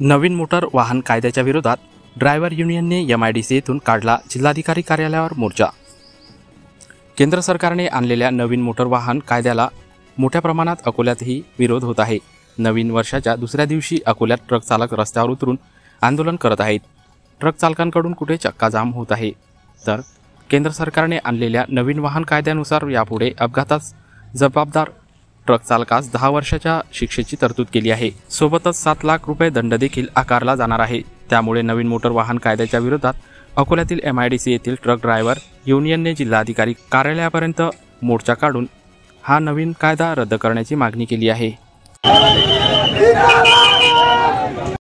नवीन motor वाहन कायद्याच्या विरोधात ड्रायव्हर युनियनने MIDC येथून काढला जिल्हाधिकारी कार्यालयावर मोर्चा। केंद्र सरकारने आणलेल्या नवीन मोटर वाहन कायद्याला मोठ्या प्रमाणात अकोल्यातही विरोध होत आहे। नवीन वर्षाच्या दुसऱ्या दिवशी अकोल्यात ट्रक चालक रस्त्यावर उतरून आंदोलन करत आहेत। ट्रक चालकांकडून कुठे चक्का जाम होत आहे, तर केंद्र सरकारने आणलेल्या नवीन वाहन कायद्यानुसार यापुढे अपघातास जबाबदार ट्रक चालकास 10 वर्षाच्या शिक्षेची तरतूद केली आहे। सोबतच 7 लाख रुपये दंड देखील आकारला जाणार आहे। त्यामुळे नवीन मोटर वाहन कायद्याच्या विरोधात अकोल्यातील MIDC येथील ट्रक ड्रायव्हर युनियनने जिल्हाधिकारी कार्यालयापर्यंत मोर्चा काढून हा नवीन कायदा रद्द करण्याची मागणी केली आहे।